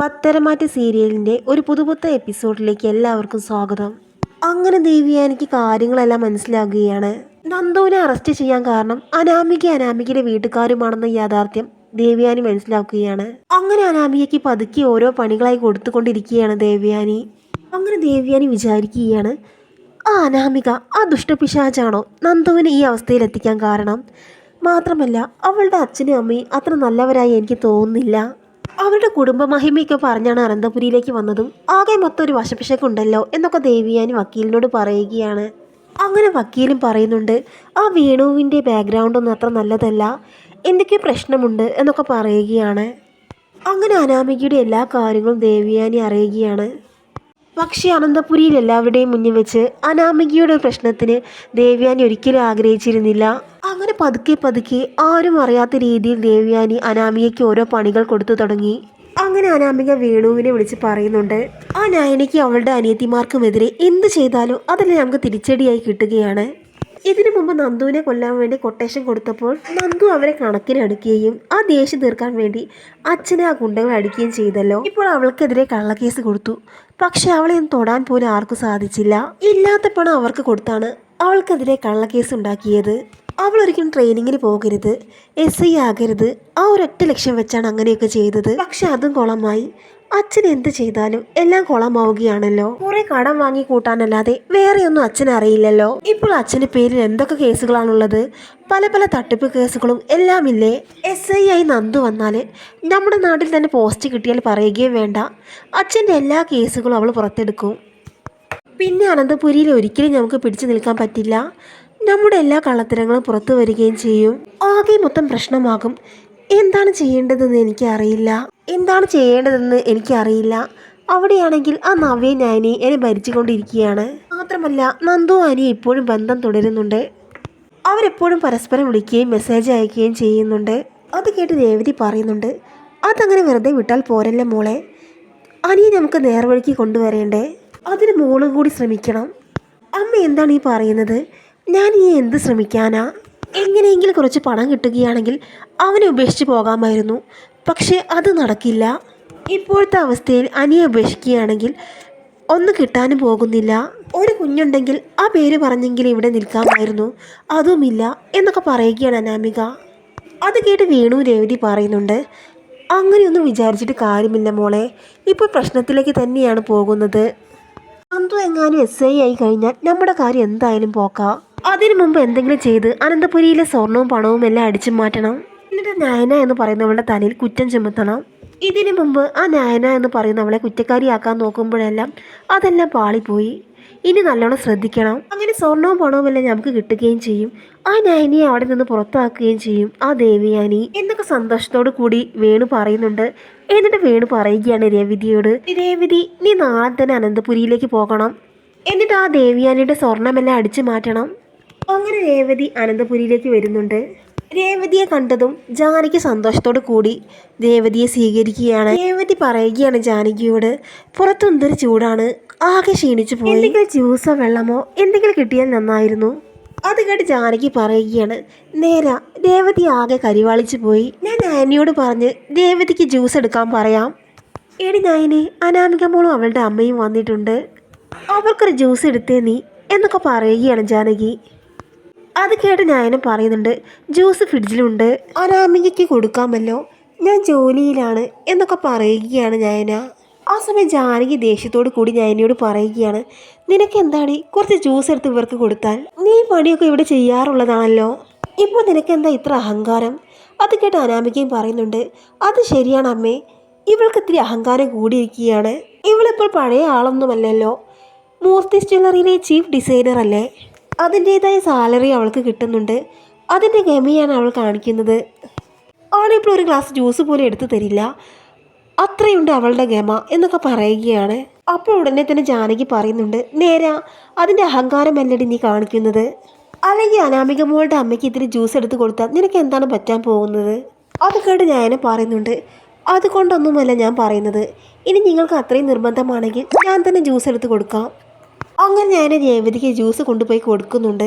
പത്തരമാറ്റ് സീരിയലിൻ്റെ ഒരു പുതുപുത്ത എപ്പിസോഡിലേക്ക് എല്ലാവർക്കും സ്വാഗതം. അങ്ങനെ ദേവ്യാനിക്ക് കാര്യങ്ങളെല്ലാം മനസ്സിലാകുകയാണ്. നന്ദുവിനെ അറസ്റ്റ് ചെയ്യാൻ കാരണം അനാമികയുടെ വീട്ടുകാരുമാണെന്ന യാഥാർത്ഥ്യം ദേവ്യാനി മനസ്സിലാക്കുകയാണ്. അങ്ങനെ അനാമികയ്ക്ക് പതുക്കെ ഓരോ പണികളായി കൊടുത്തുകൊണ്ടിരിക്കുകയാണ് ദേവ്യാനി. അങ്ങനെ ദേവ്യാനി വിചാരിക്കുകയാണ്, അനാമിക ആ ദുഷ്ടപിശാചാണോ നന്ദുവിനെ ഈ അവസ്ഥയിലെത്തിക്കാൻ കാരണം? മാത്രമല്ല അവളുടെ അച്ഛനും അമ്മയും അത്ര നല്ലവരായി എനിക്ക് തോന്നുന്നില്ല. അവരുടെ കുടുംബ മഹിമയൊക്കെ പറഞ്ഞാണ് അനന്തപുരിയിലേക്ക് വന്നതും ആകെ മൊത്തം ഒരു വശപിശക്കുണ്ടല്ലോ എന്നൊക്കെ ദേവ്യാനി വക്കീലിനോട് പറയുകയാണ്. അങ്ങനെ വക്കീലും പറയുന്നുണ്ട്, ആ വേണുവിൻ്റെ ബാക്ക്ഗ്രൗണ്ടൊന്നും അത്ര നല്ലതല്ല, എന്തൊക്കെ പ്രശ്നമുണ്ട് എന്നൊക്കെ പറയുകയാണ്. അങ്ങനെ അനാമികയുടെ എല്ലാ കാര്യങ്ങളും ദേവ്യാനി അറിയുകയാണ്. പക്ഷേ അനന്തപുരിയിൽ എല്ലാവരുടെയും മുന്നിൽ വെച്ച് അനാമികയുടെ പ്രശ്നത്തിന് ദേവ്യാനി ഒരിക്കലും ആഗ്രഹിച്ചിരുന്നില്ല. അങ്ങനെ പതുക്കെ ആരും അറിയാത്ത രീതിയിൽ ദേവ്യാനി അനാമികയ്ക്ക് ഓരോ പണികൾ കൊടുത്തു തുടങ്ങി. അങ്ങനെ അനാമിക വേണുവിനെ വിളിച്ച് പറയുന്നുണ്ട്, ആ നയനയ്ക്ക് അവളുടെ അനിയത്തിമാർക്കുമെതിരെ എന്ത് ചെയ്താലും അതെല്ലാം നമുക്ക് തിരിച്ചടിയായി കിട്ടുകയാണ്. ഇതിനു മുമ്പ് നന്ദുവിനെ കൊല്ലാൻ വേണ്ടി കൊട്ടേഷൻ കൊടുത്തപ്പോൾ നന്ദു അവരെ കണക്കിനടുക്കുകയും ആ ദേഷ്യം തീർക്കാൻ വേണ്ടി അച്ഛനെ ആ ഗുണ്ടകൾ അടിക്കുകയും ചെയ്തല്ലോ. ഇപ്പോൾ അവൾക്കെതിരെ കള്ളക്കേസ് കൊടുത്തു. പക്ഷെ അവളെ ഒന്ന് തൊടാൻ പോലും ആർക്കും സാധിച്ചില്ല. ഇല്ലാത്ത പണം അവർക്ക് കൊടുത്താണ് അവൾക്കെതിരെ കള്ളക്കേസ് ഉണ്ടാക്കിയത്. അവൾ ഒരിക്കലും ട്രെയിനിങ്ങിന് പോകരുത്, SI ആകരുത്, ആ ഒരൊറ്റ ലക്ഷ്യം വെച്ചാണ് അങ്ങനെയൊക്കെ ചെയ്തത്. പക്ഷെ അതും കുളമായി. അച്ഛൻ എന്ത് ചെയ്താലും എല്ലാം കുളമാവുകയാണല്ലോ. കുറെ കടം വാങ്ങി കൂട്ടാനല്ലാതെ വേറെയൊന്നും അച്ഛൻ അറിയില്ലല്ലോ. ഇപ്പോൾ അച്ഛൻ്റെ പേരിൽ എന്തൊക്കെ കേസുകളാണുള്ളത്, പല തട്ടിപ്പ് കേസുകളും എല്ലാമില്ലേ. SI ആയി നന്ദു വന്നാൽ നമ്മുടെ നാട്ടിൽ തന്നെ പോസ്റ്റ് കിട്ടിയാൽ പറയുകയും വേണ്ട, അച്ഛൻ്റെ എല്ലാ കേസുകളും അവൾ പുറത്തെടുക്കും. പിന്നെ അനന്തപുരിയിൽ ഒരിക്കലും നമുക്ക് പിടിച്ചു നിൽക്കാൻ പറ്റില്ല. നമ്മുടെ എല്ലാ കള്ളത്തരങ്ങളും പുറത്തു വരികയും ചെയ്യും. ആകെ മൊത്തം പ്രശ്നമാകും. എന്താണ് ചെയ്യേണ്ടതെന്ന് എനിക്കറിയില്ല. അവിടെയാണെങ്കിൽ ആ നവ്യ നയനി എന്നെ ഭരിച്ചുകൊണ്ടിരിക്കുകയാണ്. മാത്രമല്ല നന്ദു അനി ഇപ്പോഴും ബന്ധം തുടരുന്നുണ്ട്. അവരെപ്പോഴും പരസ്പരം വിളിക്കുകയും മെസ്സേജ് അയക്കുകയും ചെയ്യുന്നുണ്ട്. അത് കേട്ട് രേവതി പറയുന്നുണ്ട്, അതങ്ങനെ വെറുതെ വിട്ടാൽ പോരല്ലേ മോളെ, അനിയെ നമുക്ക് നേർവഴിക്ക് കൊണ്ടുവരേണ്ടേ, അതിന് മോളും കൂടി ശ്രമിക്കണം. അമ്മ എന്താണ് ഈ പറയുന്നത്? ഞാൻ ഈ എന്ത് ശ്രമിക്കാനാ? എങ്ങനെയെങ്കിലും കുറച്ച് പണം കിട്ടുകയാണെങ്കിൽ അവനെ ഉപേക്ഷിച്ച് പോകാമായിരുന്നു. പക്ഷേ അത് നടക്കില്ല. ഇപ്പോഴത്തെ അവസ്ഥയിൽ അനിയെ ഉപേക്ഷിക്കുകയാണെങ്കിൽ ഒന്നും കിട്ടാനും പോകുന്നില്ല. ഒരു കുഞ്ഞുണ്ടെങ്കിൽ ആ പേര് പറഞ്ഞെങ്കിൽ ഇവിടെ നിൽക്കാമായിരുന്നു, അതുമില്ല എന്നൊക്കെ പറയുകയാണ് അനാമിക. അത് കേട്ട് വേണു രേവതി പറയുന്നുണ്ട്, അങ്ങനെയൊന്നും വിചാരിച്ചിട്ട് കാര്യമില്ല മോളെ, ഇപ്പോൾ പ്രശ്നത്തിലേക്ക് തന്നെയാണ് പോകുന്നത്. നന്ദു എങ്ങാനും SI ആയി കഴിഞ്ഞാൽ നമ്മുടെ കാര്യം എന്തായാലും പോക്കാം. അതിനു മുമ്പ് എന്തെങ്കിലും ചെയ്ത് അനന്തപുരിയിലെ സ്വർണവും പണവും എല്ലാം അടിച്ചു മാറ്റണം. എന്നിട്ട് നയന എന്ന് പറയുന്നവളുടെ തലയിൽ കുറ്റം ചുമത്തണം. ഇതിനു മുമ്പ് ആ നയന എന്ന് പറയുന്നവളെ കുറ്റക്കാരിയാക്കാൻ നോക്കുമ്പോഴെല്ലാം അതെല്ലാം പാളിപ്പോയി. ഇനി നല്ലോണം ശ്രദ്ധിക്കണം. അങ്ങനെ സ്വർണവും പണവും എല്ലാം നമുക്ക് കിട്ടുകയും ചെയ്യും. ആ നയനിയെ അവിടെ നിന്ന് പുറത്താക്കുകയും ചെയ്യും ആ ദേവയാനി എന്നൊക്കെ സന്തോഷത്തോടു കൂടി വേണു പറയുന്നുണ്ട്. എന്നിട്ട് വേണു പറയുകയാണ് രേവതിയോട്, രേവതി നീ നാളെ തന്നെ അനന്തപുരിയിലേക്ക് പോകണം. എന്നിട്ട് ആ ദേവയാനിയുടെ സ്വർണമെല്ലാം അടിച്ചു മാറ്റണം. അങ്ങനെ രേവതി അനന്തപുരിയിലേക്ക് വരുന്നുണ്ട്. രേവതിയെ കണ്ടതും ജാനകി സന്തോഷത്തോടു കൂടി രേവതിയെ സ്വീകരിക്കുകയാണ്. രേവതി പറയുകയാണ് ജാനകിയോട്, പുറത്തെന്തൊരു ചൂടാണ്, ആകെ ക്ഷീണിച്ചു പോയി, എന്തെങ്കിലും ജ്യൂസോ വെള്ളമോ എന്തെങ്കിലും കിട്ടിയാൽ നന്നായിരുന്നു. അത് കേട്ട് ജാനകി പറയുകയാണ്, നേരാ, രേവതി ആകെ കരിവാളിച്ചു പോയി. ഞാൻ നയനിയോട് പറഞ്ഞ് രേവതിക്ക് ജ്യൂസ് എടുക്കാൻ പറയാം. എടി നയനെ, അനാമിക മോളും അവളുടെ അമ്മയും വന്നിട്ടുണ്ട്, അവർക്കൊരു ജ്യൂസ് എടുത്തേ നീ എന്നൊക്കെ പറയുകയാണ് ജാനകി. അത് കേട്ട് നയന പറയുന്നുണ്ട്, ജ്യൂസ് ഫ്രിഡ്ജിലുണ്ട്, അനാമികയ്ക്ക് കൊടുക്കാമല്ലോ, ഞാൻ ജോലിയിലാണ് എന്നൊക്കെ പറയുകയാണ് നയന. ആ സമയം ജാനകി ദേഷ്യത്തോട് കൂടി നയനയോട് പറയുകയാണ്, നിനക്ക് എന്താണ് കുറച്ച് ജ്യൂസ് എടുത്ത് ഇവർക്ക് കൊടുത്താൽ, നീ പണിയൊക്കെ ഇവിടെ ചെയ്യാറുള്ളതാണല്ലോ, ഇപ്പോൾ നിനക്കെന്താ ഇത്ര അഹങ്കാരം? അത് കേട്ട് അനാമികയും പറയുന്നുണ്ട്, അത് ശരിയാണ് അമ്മേ, ഇവൾക്ക് ഇത്തിരി അഹങ്കാരം കൂടിയിരിക്കുകയാണ്. ഇവളിപ്പോൾ പഴയ ആളൊന്നുമല്ലല്ലോ, മൂർത്തി ജ്വല്ലറിയിലെ ചീഫ് ഡിസൈനർ അല്ലേ, അതിൻ്റേതായ സാലറി അവൾക്ക് കിട്ടുന്നുണ്ട്, അതിൻ്റെ ഗമയാണ് അവൾ കാണിക്കുന്നത്. അവളിപ്പോൾ ഒരു ഗ്ലാസ് ജ്യൂസ് പോലും എടുത്തു തരില്ല, അത്രയുണ്ട് അവളുടെ ഗമ എന്നൊക്കെ പറയുകയാണ്. അപ്പോൾ ഉടനെ തന്നെ ജാനകി പറയുന്നുണ്ട്, നേരാ, അതിൻ്റെ അഹങ്കാരമല്ലടി നീ കാണിക്കുന്നത്. അല്ലെങ്കിൽ അനാമിക മോളുടെ അമ്മയ്ക്ക് ഇത്തിരി ജ്യൂസ് എടുത്ത് കൊടുത്താൽ നിനക്ക് എന്താണ് പറ്റാൻ പോകുന്നത്? അത് കേട്ട് ഞാൻ പറയുന്നുണ്ട്, അതുകൊണ്ടൊന്നുമല്ല ഞാൻ പറയുന്നത്, ഇനി നിങ്ങൾക്ക് അത്രയും നിർബന്ധമാണെങ്കിൽ ഞാൻ തന്നെ ജ്യൂസ് എടുത്ത് കൊടുക്കാം. അങ്ങനെ ഞാൻ രേവതിക്ക് ജ്യൂസ് കൊണ്ടുപോയി കൊടുക്കുന്നുണ്ട്.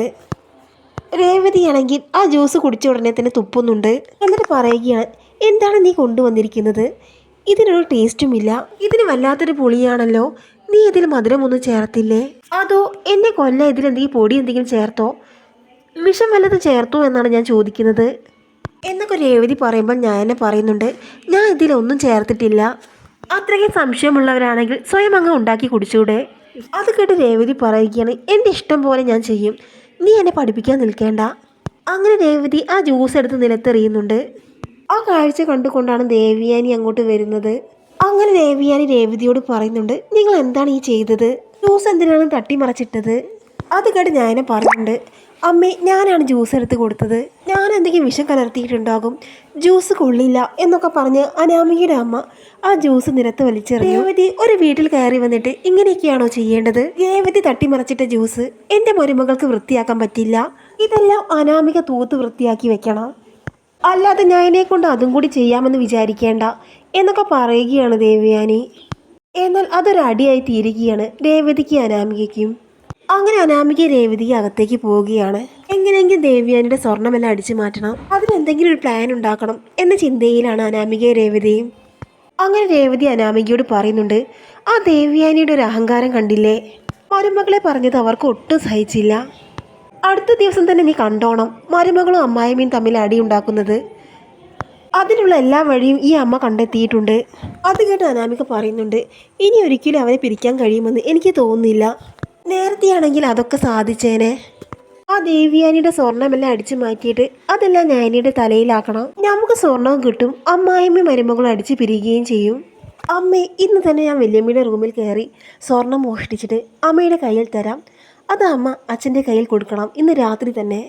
രേവതിയാണെങ്കിൽ ആ ജ്യൂസ് കുടിച്ച ഉടനെ തന്നെ തുപ്പുന്നുണ്ട്. എന്നിട്ട് പറയുകയാണ്, എന്താണ് നീ കൊണ്ടുവന്നിരിക്കുന്നത്? ഇതിനൊരു ടേസ്റ്റുമില്ല. ഇതിന് വല്ലാത്തൊരു പുളിയാണല്ലോ. നീ ഇതിൽ മധുരമൊന്നും ചേർത്തില്ലേ? അതോ എന്നെ കൊല്ല ഇതിലെന്തെങ്കിലും പൊടി എന്തെങ്കിലും ചേർത്തോ? വിഷം വല്ലതും ചേർത്തോ എന്നാണ് ഞാൻ ചോദിക്കുന്നത് എന്നൊക്കെ രേവതി പറയുമ്പോൾ ഞാൻ എന്നെ പറയുന്നുണ്ട്, ഞാൻ ഇതിലൊന്നും ചേർത്തിട്ടില്ല. അത്രയ്ക്ക് സംശയമുള്ളവരാണെങ്കിൽ സ്വയം അങ്ങ് ഉണ്ടാക്കി കുടിച്ചൂടെ? അത് കേട്ട് രേവതി പറയുകയാണ്, എൻ്റെ ഇഷ്ടം പോലെ ഞാൻ ചെയ്യും, നീ എന്നെ പഠിപ്പിക്കാൻ നിൽക്കേണ്ട. അങ്ങനെ രേവതി ആ ജ്യൂസ് എടുത്ത് നിലത്തെറിയുന്നുണ്ട്. ആ കാഴ്ച കണ്ടുകൊണ്ടാണ് ദേവയാനി അങ്ങോട്ട് വരുന്നത്. അങ്ങനെ ദേവയാനി രേവതിയോട് പറയുന്നുണ്ട്, നിങ്ങൾ എന്താണ് ഈ ചെയ്തത്? ജ്യൂസ് എന്തിനാണ് തട്ടിമറിച്ചിട്ടത്? അത് കേട്ട് ഞാൻ പറയുന്നുണ്ട്, അമ്മേ ഞാനാണ് ജ്യൂസ് എടുത്ത് കൊടുത്തത്, ഞാൻ എന്തെങ്കിലും വിഷം കലർത്തിയിട്ടുണ്ടാകും, ജ്യൂസ് കൊള്ളില്ല എന്നൊക്കെ പറഞ്ഞ് അനാമികയുടെ അമ്മ ആ ജ്യൂസ് നിലത്ത് വലിച്ചെറിഞ്ഞു. രേവതി ഒരു വീട്ടിൽ കയറി വന്നിട്ട് ഇങ്ങനെയൊക്കെയാണോ ചെയ്യേണ്ടത്? രേവതി തട്ടിമറിച്ചിട്ട ജ്യൂസ് എൻ്റെ മരുമകൾക്ക് വൃത്തിയാക്കാൻ പറ്റില്ല. ഇതെല്ലാം അനാമിക തൂത്ത് വൃത്തിയാക്കി വെക്കണം, അല്ലാതെ ഞാൻ എന്നെ കൊണ്ട് അതും കൂടി ചെയ്യാമെന്ന് വിചാരിക്കേണ്ട എന്നൊക്കെ പറയുകയാണ് ദേവയാനി. എന്നാൽ അതൊരടിയായി തീരുകയാണ് രേവതിക്ക് അനാമികയ്ക്കും. അങ്ങനെ അനാമിക രേവതിക്ക് അകത്തേക്ക് പോവുകയാണ്. എങ്ങനെയെങ്കിലും ദേവയാനിയുടെ സ്വർണ്ണമെല്ലാം അടിച്ചു മാറ്റണം, അതിനെന്തെങ്കിലും ഒരു പ്ലാൻ ഉണ്ടാക്കണം എന്ന ചിന്തയിലാണ് അനാമിക രേവതിയും. അങ്ങനെ രേവതി അനാമികയോട് പറയുന്നുണ്ട്, ആ ദേവയാനിയുടെ ഒരു അഹങ്കാരം കണ്ടില്ലേ? മരുമകളെ പറഞ്ഞത് അവർക്ക് ഒട്ടും സഹിച്ചില്ല. അടുത്ത ദിവസം തന്നെ നീ കണ്ടോണം മരുമകളും അമ്മായിമ്മയും തമ്മിൽ അടിയുണ്ടാക്കുന്നത്. അതിനുള്ള എല്ലാ വഴിയും ഈ അമ്മ കണ്ടെത്തിയിട്ടുണ്ട്. അത് കേട്ട് അനാമിക പറയുന്നുണ്ട്, ഇനി ഒരിക്കലും അവനെ പിരിക്കാൻ കഴിയുമെന്ന് എനിക്ക് തോന്നുന്നില്ല. നേരത്തെയാണെങ്കിൽ അതൊക്കെ സാധിച്ചേനെ. ആ ദേവയാനിയുടെ സ്വർണ്ണമെല്ലാം അടിച്ചു മാറ്റിയിട്ട് അതെല്ലാം നയനിയുടെ തലയിലാക്കണം. നമുക്ക് സ്വർണവും കിട്ടും, അമ്മായിമ്മയും മരുമകളും അടിച്ചു പിരിയുകയും ചെയ്യും. അമ്മേ, ഇന്ന് തന്നെ ഞാൻ വല്യമ്മയുടെ റൂമിൽ കയറി സ്വർണം മോഷ്ടിച്ചിട്ട് അമ്മയുടെ കയ്യിൽ തരാം. അത് അമ്മ അച്ഛൻ്റെ കയ്യിൽ കൊടുക്കണം ഇന്ന് രാത്രി തന്നെ.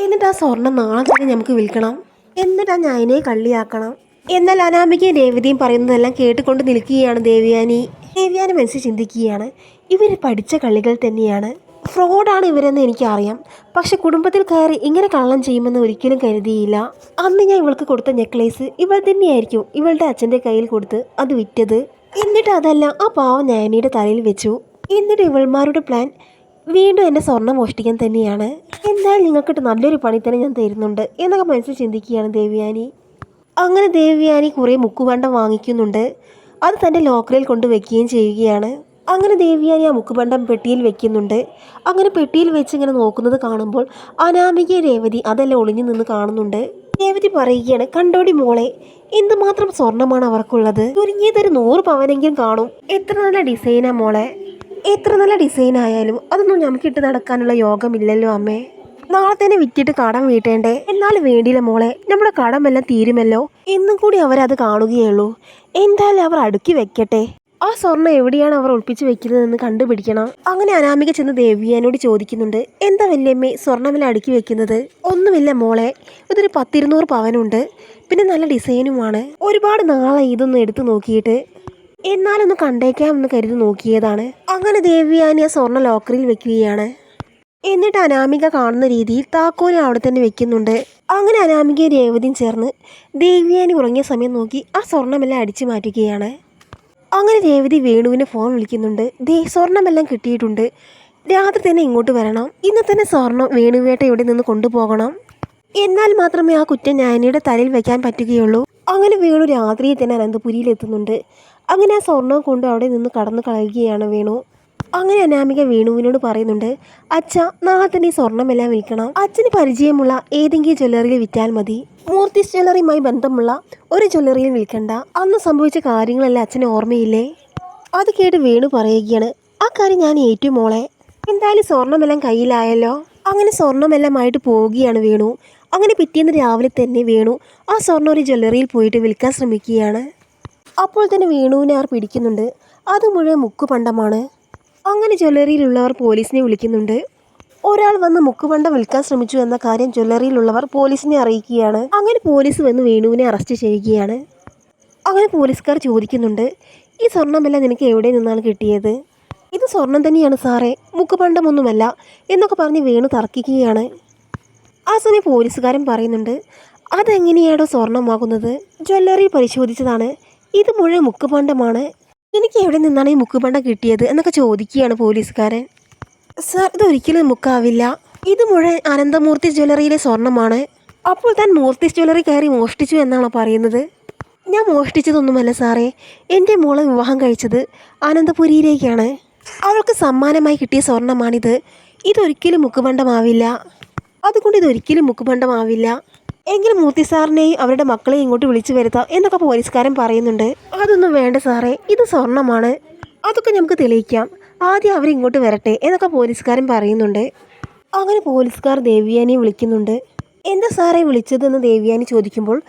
എന്നിട്ട് ആ സ്വർണം നാളെ തന്നെ നമുക്ക് വിൽക്കണം. എന്നിട്ട് ആ നയനെ കള്ളിയാക്കണം. എന്നാൽ അനാമികയും രേവതിയും പറയുന്നതെല്ലാം കേട്ടുകൊണ്ട് നിൽക്കുകയാണ് ദേവയാനി. ദേവയാനി മനസ്സിൽ ചിന്തിക്കുകയാണ്, ഇവർ പഠിച്ച കളികൾ തന്നെയാണ്, ഫ്രോഡാണ് ഇവരെന്ന് എനിക്കറിയാം. പക്ഷെ കുടുംബത്തിൽ കയറി ഇങ്ങനെ കള്ളം ചെയ്യുമെന്ന് ഒരിക്കലും കരുതിയില്ല. അന്ന് ഞാൻ ഇവൾക്ക് കൊടുത്ത നെക്ലേസ് ഇവൾ തന്നെയായിരിക്കും ഇവളുടെ അച്ഛൻ്റെ കയ്യിൽ കൊടുത്ത് അത് വിറ്റത്. എന്നിട്ട് അതെല്ലാം ആ പാവം നയനിയുടെ തലയിൽ വെച്ചു. എന്നിട്ട് ഇവൾമാരുടെ പ്ലാൻ വീണ്ടും എൻ്റെ സ്വർണ്ണം മോഷ്ടിക്കാൻ തന്നെയാണ്. എന്തായാലും നിങ്ങൾക്കിട്ട് നല്ലൊരു പണി തന്നെ ഞാൻ തരുന്നുണ്ട് എന്നൊക്കെ മനസ്സിൽ ചിന്തിക്കുകയാണ് ദേവയാനി. അങ്ങനെ ദേവയാനി കുറേ മുക്കുപണ്ടം വാങ്ങിക്കുന്നുണ്ട്. അത് തൻ്റെ ലോക്കറിൽ കൊണ്ട് വെക്കുകയും ചെയ്യുകയാണ്. അങ്ങനെ ദേവയാനി ആ മുക്കുപണ്ടം പെട്ടിയിൽ വെക്കുന്നുണ്ട്. അങ്ങനെ പെട്ടിയിൽ വെച്ച് ഇങ്ങനെ നോക്കുന്നത് കാണുമ്പോൾ അനാമിക രേവതി അതെല്ലാം ഒളിഞ്ഞു നിന്ന് കാണുന്നുണ്ട്. രേവതി പറയുകയാണ്, കണ്ടോടി മോളെ, എന്തുമാത്രം സ്വർണ്ണമാണ് അവർക്കുള്ളത്. ചുരുങ്ങിയതൊരു 100 പവനെങ്കിലും കാണും. എത്ര നല്ല ഡിസൈനാ മോളെ. എത്ര നല്ല ഡിസൈൻ ആയാലും അതൊന്നും നമുക്കിട്ട് നടക്കാനുള്ള യോഗമില്ലല്ലോ അമ്മേ. നാളെ തന്നെ വിറ്റിട്ട് കടം വീട്ടേണ്ടേ? എന്നാലും വേണ്ടിയില്ല മോളെ, നമ്മുടെ കടമെല്ലാം തീരുമല്ലോ. എന്നും കൂടി അവരത് കാണുകയുള്ളൂ. എന്തായാലും അവർ അടുക്കി വെക്കട്ടെ. ആ സ്വർണ്ണം എവിടെയാണ് അവർ ഒളിപ്പിച്ച് വെക്കുന്നതെന്ന് കണ്ടുപിടിക്കണം. അങ്ങനെ അനാമിക ചെന്ന് ദേവിയാനോട് ചോദിക്കുന്നുണ്ട്, എന്താ വല്യമ്മേ സ്വർണ്ണമെല്ലാം അടുക്കി വെക്കുന്നത്? ഒന്നുമില്ല മോളെ, ഇതൊരു 10-200 പവനുണ്ട്, പിന്നെ നല്ല ഡിസൈനുമാണ്. ഒരുപാട് നാളെ ഇതൊന്നും എടുത്തു നോക്കിയിട്ട്, എന്നാലൊന്ന് കണ്ടേക്കാമെന്ന് കരുതി നോക്കിയതാണ്. അങ്ങനെ ദേവയാനി ആ സ്വർണ്ണ ലോക്കറിൽ വെക്കുകയാണ്. എന്നിട്ട് അനാമിക കാണുന്ന രീതിയിൽ താക്കോല് അവിടെ തന്നെ വെക്കുന്നുണ്ട്. അങ്ങനെ അനാമികയും രേവതിയും ചേർന്ന് ദേവയാനി ഉറങ്ങിയ സമയം നോക്കി ആ സ്വർണ്ണമെല്ലാം അടിച്ചു മാറ്റുകയാണ്. അങ്ങനെ രേവതി വേണുവിനെ ഫോൺ വിളിക്കുന്നുണ്ട്. സ്വർണ്ണമെല്ലാം കിട്ടിയിട്ടുണ്ട്, രാത്രി തന്നെ ഇങ്ങോട്ട് വരണം, ഇന്ന് തന്നെ സ്വർണ്ണം വേണുവേട്ട ഇവിടെ നിന്ന് കൊണ്ടുപോകണം, എന്നാൽ മാത്രമേ ആ കുറ്റം നയനിയുടെ തലയിൽ വയ്ക്കാൻ പറ്റുകയുള്ളൂ. അങ്ങനെ വേണു രാത്രിയിൽ തന്നെ അനന്തപുരിയിൽ എത്തുന്നുണ്ട്. അങ്ങനെ ആ സ്വർണ്ണം കൊണ്ട് അവിടെ നിന്ന് കടന്നു കളയുകയാണ് വേണു. അങ്ങനെ അനാമിക വേണുവിനോട് പറയുന്നുണ്ട്, അച്ഛ നാളെ തന്നെ ഈ സ്വർണ്ണമെല്ലാം വിൽക്കണം, അച്ഛന് പരിചയമുള്ള ഏതെങ്കിലും ജ്വല്ലറിയിൽ വിറ്റാൽ മതി, മൂർത്തിസ് ജ്വല്ലറിയുമായി ബന്ധമുള്ള ഒരു ജ്വല്ലറിയിൽ വിൽക്കണ്ട. അന്ന് സംഭവിച്ച കാര്യങ്ങളെല്ലാം അച്ഛന് ഓർമ്മയില്ലേ? അത് കേട്ട് വേണു പറയുകയാണ്, ആ കാര്യം ഞാൻ ഏറ്റു മോളെ, എന്തായാലും സ്വർണ്ണമെല്ലാം കയ്യിലായല്ലോ. അങ്ങനെ സ്വർണ്ണമെല്ലാമായിട്ട് പോവുകയാണ് വേണു. അങ്ങനെ പിറ്റേന്ന് രാവിലെ തന്നെ വേണു ആ സ്വർണ്ണം ഒരു ജ്വല്ലറിയിൽ പോയിട്ട് വിൽക്കാൻ ശ്രമിക്കുകയാണ്. അപ്പോൾ തന്നെ വേണുവിനെ അവർ പിടിക്കുന്നുണ്ട്. അത് മുഴുവൻ മുക്കുപണ്ടമാണ്. അങ്ങനെ ജ്വല്ലറിയിലുള്ളവർ പോലീസിനെ വിളിക്കുന്നുണ്ട്. ഒരാൾ വന്ന് മുക്കുപണ്ടം വിൽക്കാൻ ശ്രമിച്ചു എന്ന കാര്യം ജ്വല്ലറിയിലുള്ളവർ പോലീസിനെ അറിയിക്കുകയാണ്. അങ്ങനെ പോലീസ് വന്ന് വേണുവിനെ അറസ്റ്റ് ചെയ്യുകയാണ്. അങ്ങനെ പോലീസുകാർ ചോദിക്കുന്നുണ്ട്, ഈ സ്വർണ്ണമെല്ലാം നിനക്ക് എവിടെ നിന്നാണ് കിട്ടിയത്? ഇത് സ്വർണം തന്നെയാണ് സാറേ, മുക്കുപണ്ടമൊന്നുമല്ല എന്നൊക്കെ പറഞ്ഞ് വേണു തർക്കിക്കുകയാണ്. ആ സമയം പോലീസുകാരൻ പറയുന്നുണ്ട്, അതെങ്ങനെയാണോ സ്വർണ്ണമാകുന്നത്? ജ്വല്ലറി പരിശോധിച്ചതാണ്, ഇത് മുഴുവൻ മുക്കുപണ്ടമാണ്, എനിക്ക് എവിടെ നിന്നാണ് ഈ മുക്കുപണ്ടം കിട്ടിയത് എന്നൊക്കെ ചോദിക്കുകയാണ് പോലീസുകാരൻ. സാർ, ഇതൊരിക്കലും മുക്കാവില്ല, ഇത് മുഴുവൻ അനന്തമൂർത്തി ജ്വല്ലറിയിലെ സ്വർണ്ണമാണ്. അപ്പോൾ താൻ മൂർത്തി ജ്വല്ലറി കയറി മോഷ്ടിച്ചു എന്നാണോ പറയുന്നത്? ഞാൻ മോഷ്ടിച്ചതൊന്നുമല്ല സാറേ. എൻ്റെ മോളെ വിവാഹം കഴിച്ചത് അനന്തപുരിയിലേക്കാണ്. അവൾക്ക് സമ്മാനമായി കിട്ടിയ സ്വർണ്ണമാണിത്. ഇതൊരിക്കലും മുക്കുപണ്ടമാവില്ല. അതുകൊണ്ട് ഇതൊരിക്കലും മുക്കുപണ്ടമാവില്ല. എങ്കിലും മൂർത്തി സാറിനെയും അവരുടെ മക്കളെയും ഇങ്ങോട്ട് വിളിച്ചു വരുത്താം എന്നൊക്കെ പോലീസുകാരൻ പറയുന്നുണ്ട്. അതൊന്നും വേണ്ട സാറേ, ഇത് സ്വർണ്ണമാണ്. അതൊക്കെ നമുക്ക് തെളിയിക്കാം. ആദ്യം അവരിങ്ങോട്ട് വരട്ടെ എന്നൊക്കെ പോലീസുകാരൻ പറയുന്നുണ്ട്. അങ്ങനെ പോലീസുകാർ ദേവ്യാനിയെ വിളിക്കുന്നുണ്ട്. എന്താ സാറേ വിളിച്ചതെന്ന് ദേവ്യാനി ചോദിക്കുമ്പോൾ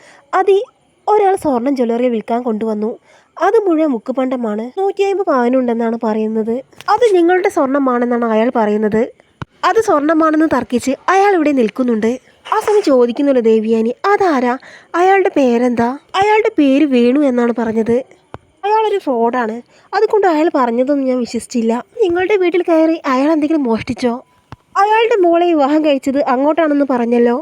ഒരാൾ സ്വർണം ജ്വല്ലറി വിൽക്കാൻ കൊണ്ടുവന്നു. അത് മുഴുവൻ മുക്കുപണ്ടമാണ്. 150 പവനുണ്ടെന്നാണ് പറയുന്നത്. അത് നിങ്ങളുടെ സ്വർണ്ണമാണെന്നാണ് അയാൾ പറയുന്നത്. അത് സ്വർണ്ണമാണെന്ന് തർക്കിച്ച് അയാൾ ഇവിടെ നിൽക്കുന്നുണ്ട്. ആ സമയം ചോദിക്കുന്നുണ്ട് ദേവ്യാനി, അതാരാ? അയാളുടെ പേരെന്താ? അയാളുടെ പേര് വേണു എന്നാണ് പറഞ്ഞത്. അയാളൊരു ഫ്രോഡാണ്. അതുകൊണ്ട് അയാൾ പറഞ്ഞതൊന്നും ഞാൻ വിശ്വസിച്ചില്ല. നിങ്ങളുടെ വീട്ടിൽ കയറി അയാൾ എന്തെങ്കിലും മോഷ്ടിച്ചോ? അയാളുടെ മോളെ വിവാഹം കഴിച്ചത് അങ്ങോട്ടാണെന്ന് പറഞ്ഞല്ലോ.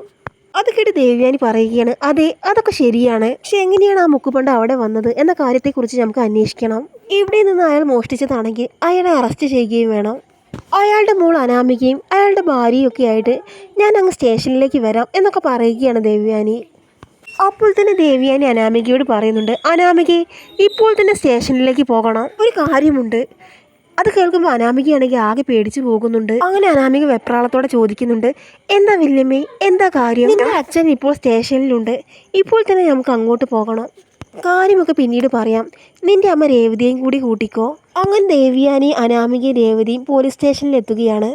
അത് കേട്ട് ദേവ്യാനി പറയുകയാണ്, അതെ, അതൊക്കെ ശരിയാണ്. പക്ഷെ എങ്ങനെയാണ് ആ മുക്കുപണ്ട് അവിടെ വന്നത് എന്ന കാര്യത്തെക്കുറിച്ച് നമുക്ക് അന്വേഷിക്കണം. ഇവിടെ നിന്ന് അയാൾ മോഷ്ടിച്ചതാണെങ്കിൽ അയാളെ അറസ്റ്റ് ചെയ്യുകയും വേണം. അയാളുടെ മോൾ അനാമികയും അയാളുടെ ഭാര്യയും ഒക്കെ ആയിട്ട് ഞാൻ അങ്ങ് സ്റ്റേഷനിലേക്ക് വരാം എന്നൊക്കെ പറയുകയാണ് ദേവ്യാനി. അപ്പോൾ തന്നെ ദേവ്യാനി അനാമികയോട് പറയുന്നുണ്ട്, അനാമികയെ ഇപ്പോൾ തന്നെ സ്റ്റേഷനിലേക്ക് പോകണം. ഒരു കാര്യമുണ്ട്. അത് കേൾക്കുമ്പോൾ അനാമികയാണെങ്കിൽ ആകെ പേടിച്ചു പോകുന്നുണ്ട്. അങ്ങനെ അനാമിക വെപ്രാളത്തോടെ ചോദിക്കുന്നുണ്ട്, എന്താ വല്യമ്മേ, എന്താ കാര്യം? നിന്റെ അച്ഛൻ ഇപ്പോൾ സ്റ്റേഷനിലുണ്ട്. ഇപ്പോൾ തന്നെ നമുക്ക് അങ്ങോട്ട് പോകണം. കാര്യമൊക്കെ പിന്നീട് പറയാം. നിന്റെ അമ്മ രേവതിയും കൂടി കൂട്ടിക്കോ. അങ്ങനെ ദേവ്യാനി, അനാമികയും രേവതിയും പോലീസ് സ്റ്റേഷനിൽ എത്തുകയാണ്.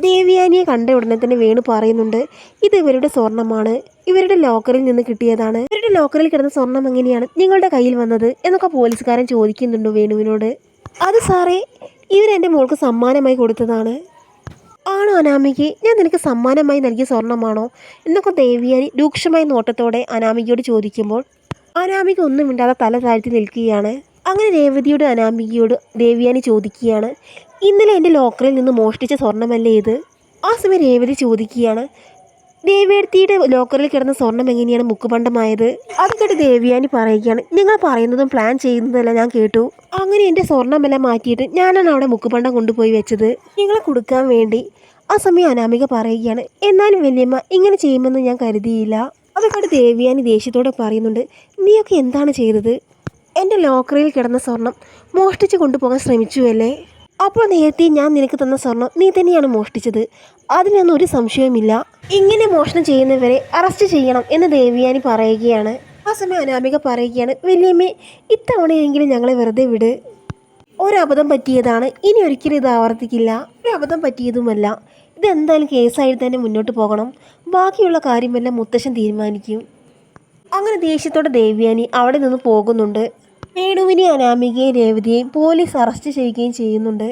ദേവ്യാനിയെ കണ്ട ഉടനെ തന്നെ വേണു പറയുന്നുണ്ട്, ഇത് ഇവരുടെ സ്വർണ്ണമാണ്. ഇവരുടെ ലോക്കറിൽ നിന്ന് കിട്ടിയതാണ്. ഇവരുടെ ലോക്കറിൽ കിടന്ന സ്വർണം എങ്ങനെയാണ് നിങ്ങളുടെ കയ്യിൽ വന്നത് എന്നൊക്കെ പോലീസുകാരൻ ചോദിക്കുന്നുണ്ട് വേണുവിനോട്. അത് സാറേ, ഇവരെൻ്റെ മോൾക്ക് സമ്മാനമായി കൊടുത്തതാണ്. ആണോ അനാമികയെ? ഞാൻ നിനക്ക് സമ്മാനമായി നൽകിയ സ്വർണ്ണമാണോ എന്നൊക്കെ ദേവ്യാനി രൂക്ഷമായ നോട്ടത്തോടെ അനാമികയോട് ചോദിക്കുമ്പോൾ അനാമിക ഒന്നും മിണ്ടാതെ തല താഴ്ത്തി നിൽക്കുകയാണ്. അങ്ങനെ രേവതിയോട് അനാമികയോട് ദേവ്യാനി ചോദിക്കുകയാണ്, ഇന്നലെ എൻ്റെ ലോക്കറിൽ നിന്ന് മോഷ്ടിച്ച സ്വർണ്ണമല്ലേ ഇത്? ആ സമയം രേവതി ചോദിക്കുകയാണ്, ദേവേടത്തിയുടെ ലോക്കറിൽ കിടന്ന സ്വർണം എങ്ങനെയാണ് മുക്കുപണ്ടമായത്? അത് കേട്ട് ദേവ്യാനി പറയുകയാണ്, നിങ്ങൾ പറയുന്നതും പ്ലാൻ ചെയ്യുന്നതെല്ലാം ഞാൻ കേട്ടു. അങ്ങനെ എൻ്റെ സ്വർണ്ണമെല്ലാം മാറ്റിയിട്ട് ഞാനാണ് അവിടെ മുക്കുപണ്ടം കൊണ്ടുപോയി വെച്ചത്, നിങ്ങളെ കൊടുക്കാൻ വേണ്ടി. ആ സമയം അനാമിക പറയുകയാണ്, എന്നാലും വല്യമ്മ ഇങ്ങനെ ചെയ്യുമെന്ന് ഞാൻ കരുതിയില്ല. അത് കേട്ട് ദേവ്യാനി ദേഷ്യത്തോടെ പറയുന്നുണ്ട്, നീയൊക്കെ എന്താണ് ചെയ്തത്? എൻ്റെ ലോക്കറിൽ കിടന്ന സ്വർണം മോഷ്ടിച്ച് കൊണ്ടുപോകാൻ ശ്രമിച്ചുവല്ലേ? അപ്പോൾ നേരത്തെ ഞാൻ നിനക്ക് തന്ന സ്വർണം നീ തന്നെയാണ് മോഷ്ടിച്ചത്. അതിനൊന്നും ഒരു സംശയവുമില്ല. ഇങ്ങനെ മോഷണം ചെയ്യുന്നവരെ അറസ്റ്റ് ചെയ്യണം എന്ന് ദേവ്യാനി പറയുകയാണ്. ആ സമയം അനാമിക പറയുകയാണ്, വല്യമ്മേ, ഇത്തവണയെങ്കിലും ഞങ്ങളെ വെറുതെ വിട്. ഒരബദ്ധം പറ്റിയതാണ്. ഇനി ഒരിക്കലും ഇത് ആവർത്തിക്കില്ല. ഒരു അബദ്ധം പറ്റിയതുമല്ല. ഇതെന്തായാലും കേസായിട്ട് തന്നെ മുന്നോട്ട് പോകണം. ബാക്കിയുള്ള കാര്യമെല്ലാം മുത്തശ്ശൻ തീരുമാനിക്കും. അങ്ങനെ ദേഷ്യത്തോടെ ദേവ്യാനി അവിടെ നിന്ന് പോകുന്നുണ്ട്. വേണുവിനെ, അനാമികയെയും രേവതിയെയും പോലീസ് അറസ്റ്റ് ചെയ്യുകയും ചെയ്യുന്നുണ്ട്.